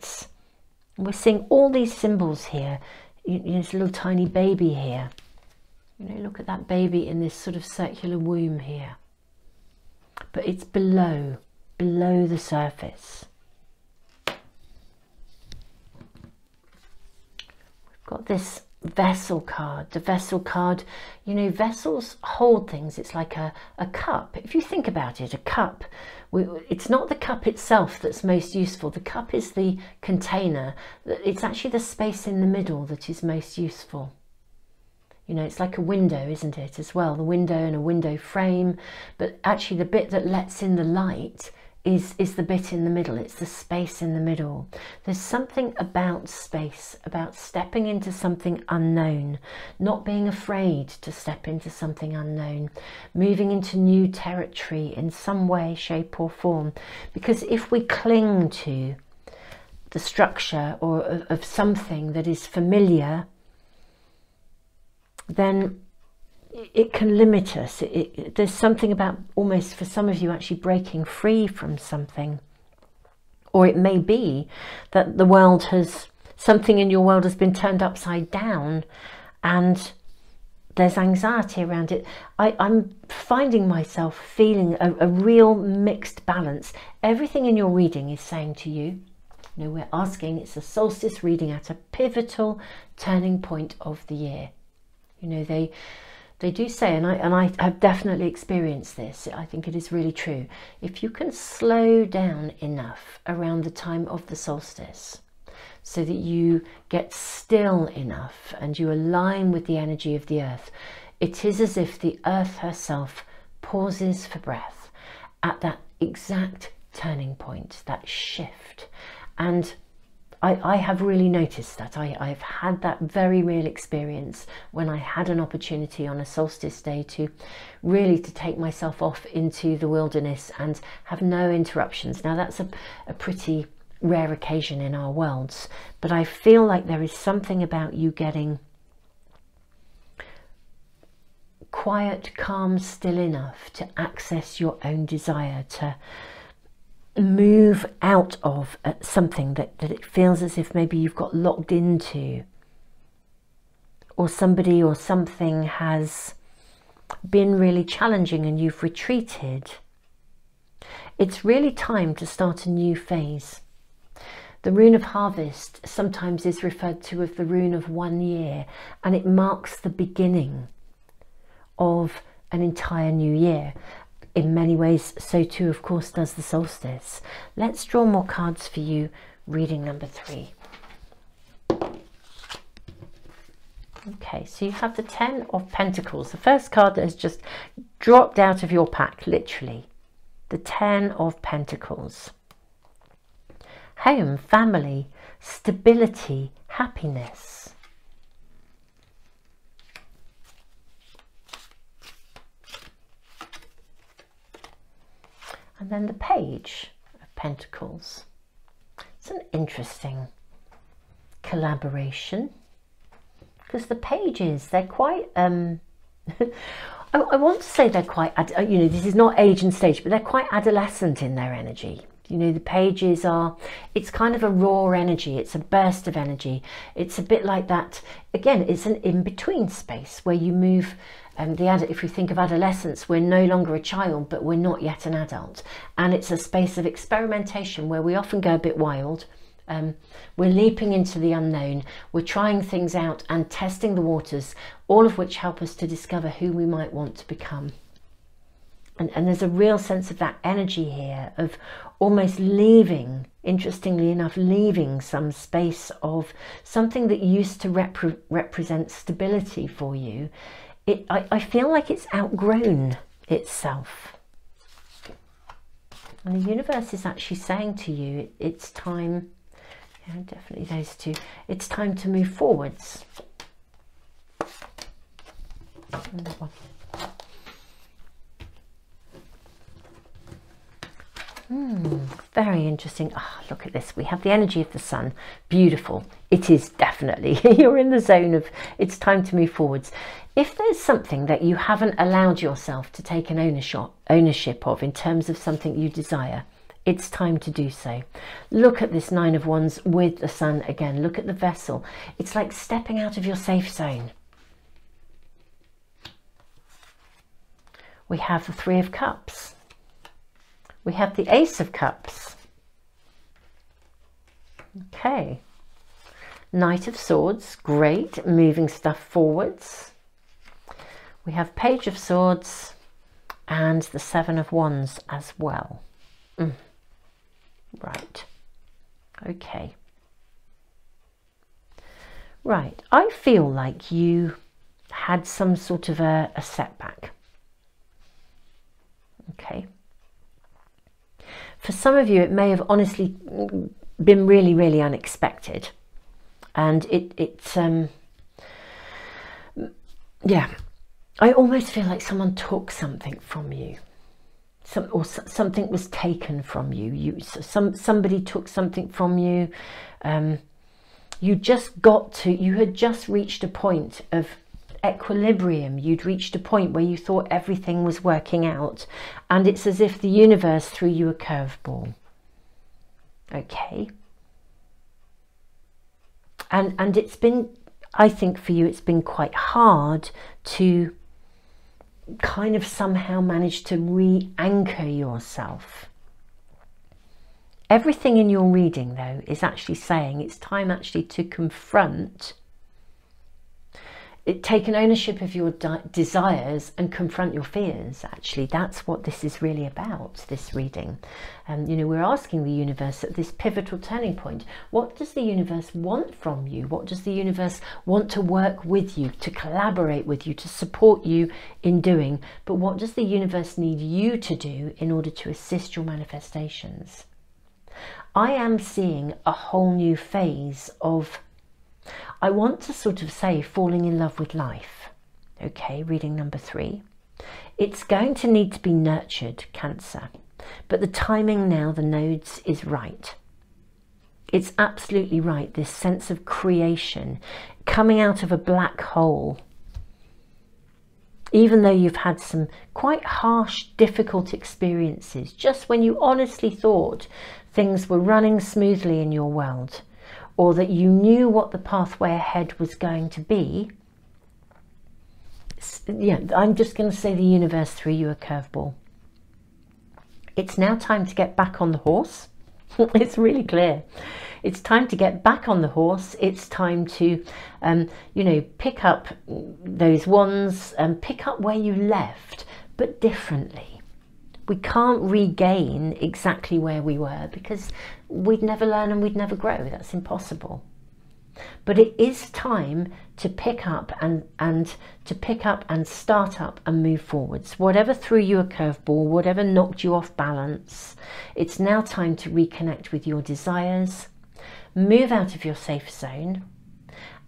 we're seeing all these symbols here. There's a little tiny baby here. You know, look at that baby in this sort of circular womb here. But it's below the surface. Got this vessel card. The vessel card, you know, vessels hold things. It's like a cup. If you think about it, a cup, it's not the cup itself that's most useful. The cup is the container. It's actually the space in the middle that is most useful. You know, it's like a window, isn't it, as well? The window and a window frame, but actually the bit that lets in the light is the bit in the middle. It's the space in the middle. There's something about space, about stepping into something unknown, not being afraid to step into something unknown, moving into new territory in some way, shape or form. Because if we cling to the structure or of something that is familiar, then it can limit us. There's something about, almost for some of you, actually breaking free from something. Or it may be that the world something in your world has been turned upside down, and there's anxiety around it. I'm finding myself feeling a real mixed balance. Everything in your reading is saying to you, you know, we're asking, it's a solstice reading at a pivotal turning point of the year. You know, they do say, and I have definitely experienced this, I think it is really true, if you can slow down enough around the time of the solstice, so that you get still enough and you align with the energy of the earth, it is as if the earth herself pauses for breath at that exact turning point, that shift. And I have really noticed that. I've had that very real experience when I had an opportunity on a solstice day to really take myself off into the wilderness and have no interruptions. Now that's a pretty rare occasion in our worlds, but I feel like there is something about you getting quiet, calm, still enough to access your own desire, to move out of something that it feels as if maybe you've got locked into, or somebody or something has been really challenging and you've retreated. It's really time to start a new phase. The rune of harvest sometimes is referred to as the rune of 1 year, and it marks the beginning of an entire new year. In many ways, so too, of course, does the solstice. Let's draw more cards for you, reading number 3. Okay, so you have the 10 of Pentacles, the first card that has just dropped out of your pack, literally. The 10 of Pentacles. Home, family, stability, happiness. And then the Page of Pentacles. It's an interesting collaboration, because the pages, they're quite, I want to say they're quite, you know, this is not age and stage, but they're quite adolescent in their energy. You know, the pages are, it's kind of a raw energy, it's a burst of energy. It's a bit like that, again, it's an in-between space where you move, if we think of adolescence, we're no longer a child, but we're not yet an adult. And it's a space of experimentation where we often go a bit wild. We're leaping into the unknown, we're trying things out and testing the waters, all of which help us to discover who we might want to become. And there's a real sense of that energy here of almost leaving, interestingly enough, leaving some space of something that used to represent stability for you. I feel like it's outgrown itself. And the universe is actually saying to you, it's time, yeah, definitely those two, it's time to move forwards. Another one. Very interesting. Oh, look at this. We have the energy of the sun. Beautiful. It is definitely. You're in the zone of it's time to move forwards. If there's something that you haven't allowed yourself to take an ownership of in terms of something you desire, it's time to do so. Look at this 9 of Wands with the sun again. Look at the vessel. It's like stepping out of your safe zone. We have the 3 of Cups. We have the Ace of Cups. Okay. Knight of Swords, great, moving stuff forwards. We have Page of Swords and the 7 of Wands as well. Right. Okay. Right. I feel like you had some sort of a setback. Okay. For some of you, it may have honestly been really, really unexpected. And yeah, I almost feel like someone took something from you. Something was taken from you. Somebody took something from you. You had just reached a point of equilibrium. You'd reached a point where you thought everything was working out, and it's as if the universe threw you a curveball. Okay. And it's been, I think for you it's been quite hard to kind of somehow manage to re-anchor yourself. Everything in your reading, though, is actually saying it's time actually to confront it, take an ownership of your desires and confront your fears. Actually, that's what this is really about, this reading. You know, we're asking the universe at this pivotal turning point, what does the universe want from you? What does the universe want to work with you, to collaborate with you, to support you in doing? But what does the universe need you to do in order to assist your manifestations? I am seeing a whole new phase of, I want to sort of say, falling in love with life. Okay, reading number 3. It's going to need to be nurtured, Cancer, but the timing now, the nodes, is right. It's absolutely right, this sense of creation, coming out of a black hole. Even though you've had some quite harsh, difficult experiences, just when you honestly thought things were running smoothly in your world, or that you knew what the pathway ahead was going to be, yeah, I'm just going to say the universe threw you a curveball. It's now time to get back on the horse. It's really clear. It's time to get back on the horse. It's time to, you know, pick up those wands and pick up where you left, but differently. We can't regain exactly where we were because we'd never learn and we'd never grow. That's impossible. But it is time to pick up and start up and move forwards. Whatever threw you a curveball, whatever knocked you off balance, it's now time to reconnect with your desires, move out of your safe zone,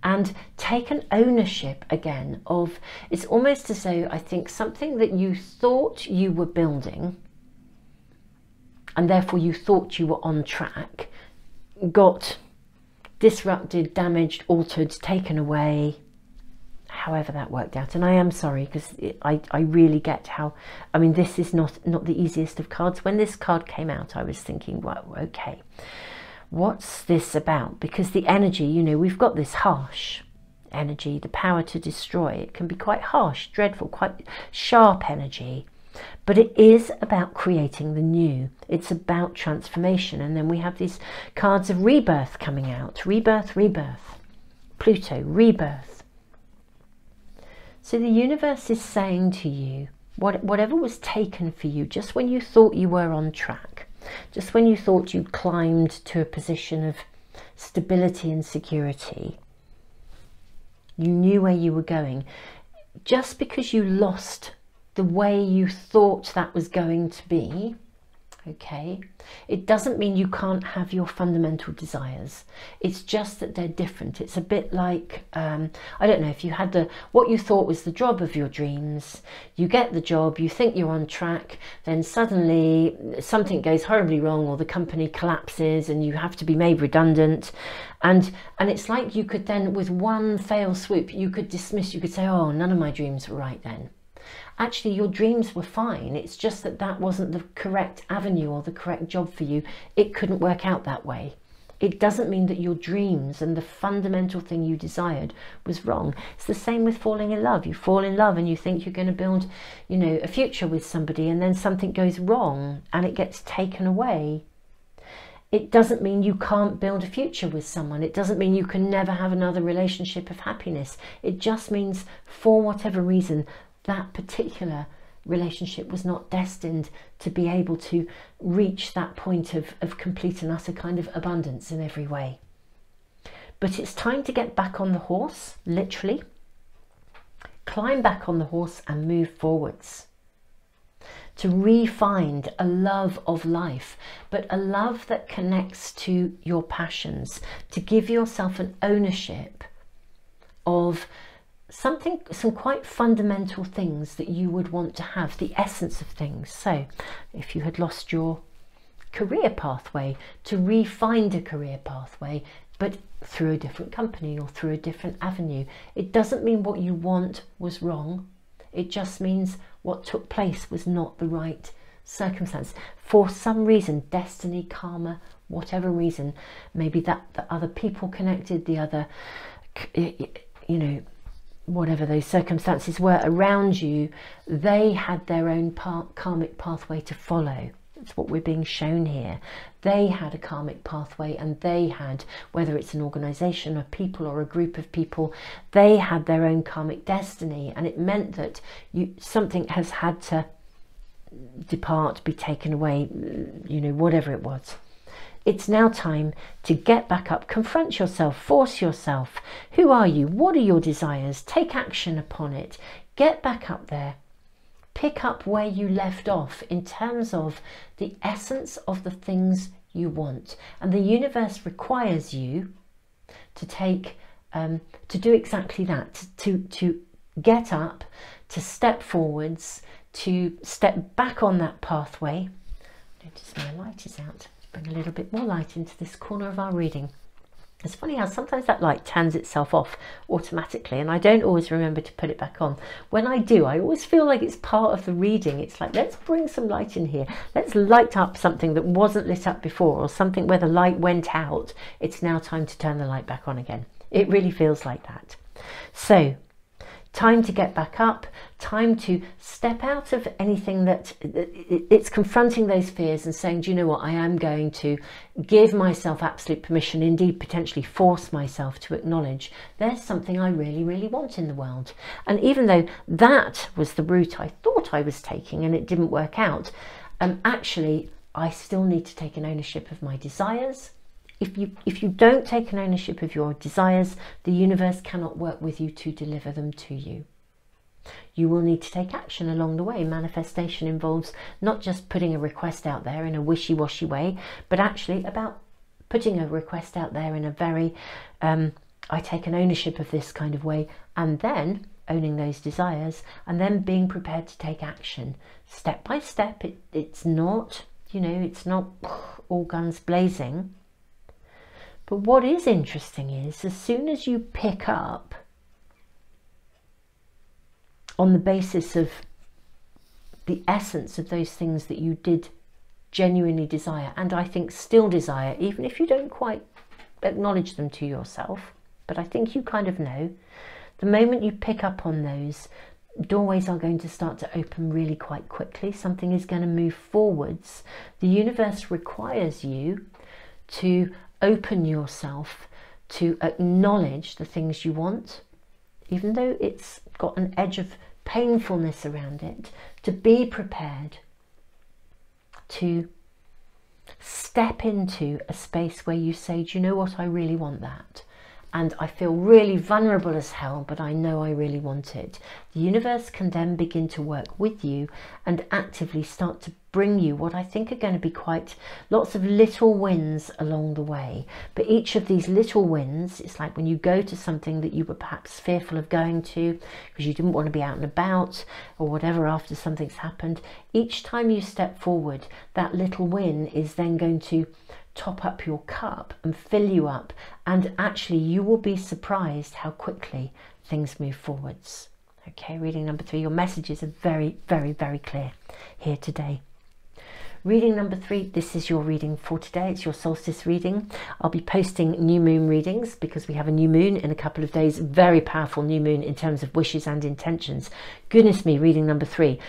and take an ownership again of, it's almost as though, I think, something that you thought you were building, and therefore you thought you were on track, got disrupted, damaged, altered, taken away, however that worked out. And I am sorry, because I really get how, I mean, this is not the easiest of cards. When this card came out, I was thinking, well, okay, what's this about? Because the energy, you know, we've got this harsh energy, the power to destroy. It can be quite harsh, dreadful, quite sharp energy. But it is about creating the new. It's about transformation. And then we have these cards of rebirth coming out. Rebirth, rebirth. Pluto, rebirth. So the universe is saying to you, whatever was taken for you, just when you thought you were on track, just when you thought you'd climbed to a position of stability and security, you knew where you were going, just because you lost the way you thought that was going to be, okay, it doesn't mean you can't have your fundamental desires. It's just that they're different. It's a bit like, I don't know, if you had what you thought was the job of your dreams, you get the job, you think you're on track, then suddenly something goes horribly wrong, or the company collapses and you have to be made redundant. And it's like you could then, with one fail swoop, you could dismiss, you could say, oh, none of my dreams were right then. Actually, your dreams were fine. It's just that that wasn't the correct avenue or the correct job for you. It couldn't work out that way. It doesn't mean that your dreams and the fundamental thing you desired was wrong. It's the same with falling in love. You fall in love and you think you're going to build, you know, a future with somebody, and then something goes wrong and it gets taken away. It doesn't mean you can't build a future with someone. It doesn't mean you can never have another relationship of happiness. It just means, for whatever reason, that particular relationship was not destined to be able to reach that point of complete and utter kind of abundance in every way. But it's time to get back on the horse, literally. Climb back on the horse and move forwards. To re-find a love of life, but a love that connects to your passions. To give yourself an ownership of some quite fundamental things that you would want to have, the essence of things. So if you had lost your career pathway, to re-find a career pathway, but through a different company or through a different avenue. It doesn't mean what you want was wrong. It just means what took place was not the right circumstance. For some reason, destiny, karma, whatever reason, maybe that the other people connected, the other, you know, whatever those circumstances were around you, they had their own karmic pathway to follow. That's what we're being shown here. They had a karmic pathway, and they had, whether it's an organization, a people, or a group of people, they had their own karmic destiny, and it meant that something has had to depart, be taken away, you know, whatever it was. It's now time to get back up, confront yourself, force yourself. Who are you? What are your desires? Take action upon it. Get back up there. Pick up where you left off in terms of the essence of the things you want. And the universe requires you to take, to do exactly that, to get up, to step forwards, to step back on that pathway. Notice my light is out. Bring a little bit more light into this corner of our reading. It's funny how sometimes that light turns itself off automatically, and I don't always remember to put it back on. When I do, I always feel like it's part of the reading. It's like, let's bring some light in here. Let's light up something that wasn't lit up before, or something where the light went out. It's now time to turn the light back on again. It really feels like that. So, time to get back up, time to step out of anything that it's confronting those fears and saying, do you know what, I am going to give myself absolute permission, indeed potentially force myself to acknowledge there's something I really, really want in the world. And even though that was the route I thought I was taking and it didn't work out, actually I still need to take an ownership of my desires. If you don't take an ownership of your desires, the universe cannot work with you to deliver them to you. You will need to take action along the way. Manifestation involves not just putting a request out there in a wishy-washy way, but actually about putting a request out there in a very, I take an ownership of this kind of way, and then owning those desires, and then being prepared to take action step by step. It's not, you know, it's not all guns blazing. But what is interesting is, as soon as you pick up on the basis of the essence of those things that you did genuinely desire, and I think still desire, even if you don't quite acknowledge them to yourself, but I think you kind of know, the moment you pick up on those, doorways are going to start to open really quite quickly. Something is going to move forwards. The universe requires you to open yourself to acknowledge the things you want, even though it's got an edge of painfulness around it, to be prepared to step into a space where you say, do you know what, I really want that. And I feel really vulnerable as hell, but I know I really want it. The universe can then begin to work with you and actively start to bring you what I think are going to be quite lots of little wins along the way. But each of these little wins, it's like when you go to something that you were perhaps fearful of going to because you didn't want to be out and about or whatever after something's happened. Each time you step forward, that little win is then going to top up your cup and fill you up, and actually you will be surprised how quickly things move forwards. Okay, reading number 3, your messages are very, very, very clear here today. Reading number 3, this is your reading for today. It's your solstice reading. I'll be posting new moon readings because we have a new moon in a couple of days. Very powerful new moon in terms of wishes and intentions. Goodness me, reading number 3.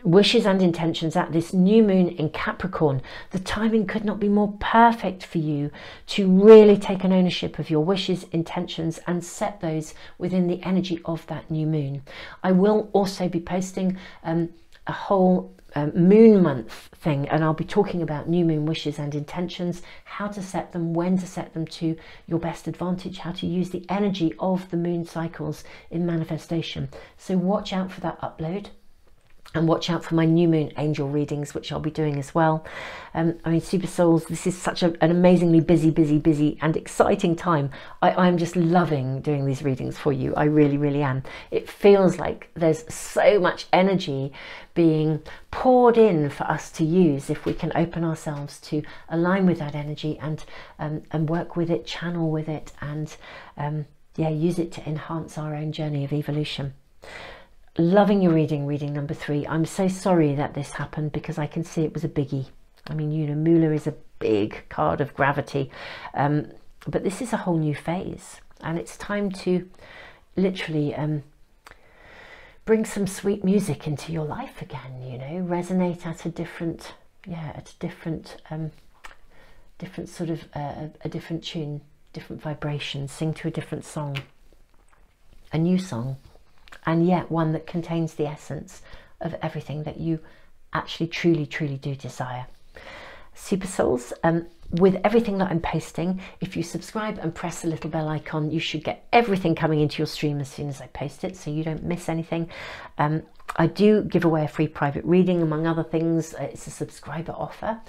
Wishes and intentions at this new moon in Capricorn. The timing could not be more perfect for you to really take an ownership of your wishes, intentions, and set those within the energy of that new moon. I will also be posting a whole moon month thing, and I'll be talking about new moon wishes and intentions, how to set them, when to set them to your best advantage, how to use the energy of the moon cycles in manifestation. So watch out for that upload. And watch out for my new moon angel readings, which I'll be doing as well. I mean, Super Souls, this is such an amazingly busy and exciting time. I'm just loving doing these readings for you. I really, really am. It feels like there's so much energy being poured in for us to use if we can open ourselves to align with that energy and work with it, channel with it, and yeah, use it to enhance our own journey of evolution. Loving your reading, reading number 3. I'm so sorry that this happened because I can see it was a biggie. I mean, you know, Moolah is a big card of gravity, but this is a whole new phase. and it's time to literally bring some sweet music into your life again, you know, resonate at a different, different sort of a different tune, different vibration, sing to a different song, a new song, and yet one that contains the essence of everything that you actually truly do desire. Super souls, with everything that I'm posting, if you subscribe and press the little bell icon, you should get everything coming into your stream as soon as I post it, so you don't miss anything. I do give away a free private reading, among other things. It's a subscriber offer.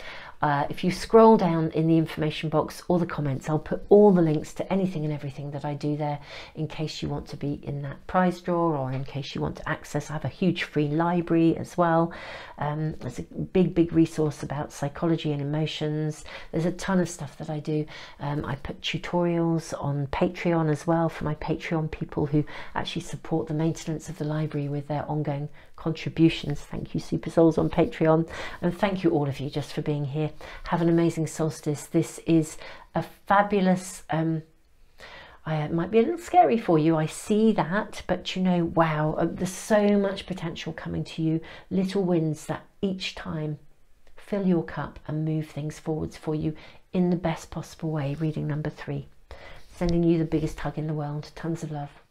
If you scroll down in the information box or the comments, I'll put all the links to anything and everything that I do there, in case you want to be in that prize draw, or in case you want to access. I have a huge free library as well. There's a big resource about psychology and emotions. There's a ton of stuff that I do. I put tutorials on Patreon as well for my Patreon people who actually support the maintenance of the library with their ongoing contributions. Thank you, super souls on Patreon, and thank you all of you just for being here. Have an amazing solstice. This is a fabulous it might be a little scary for you, I see that, but you know, wow, there's so much potential coming to you, little wins that each time fill your cup and move things forwards for you in the best possible way. Reading number 3, sending you the biggest hug in the world. Tons of love.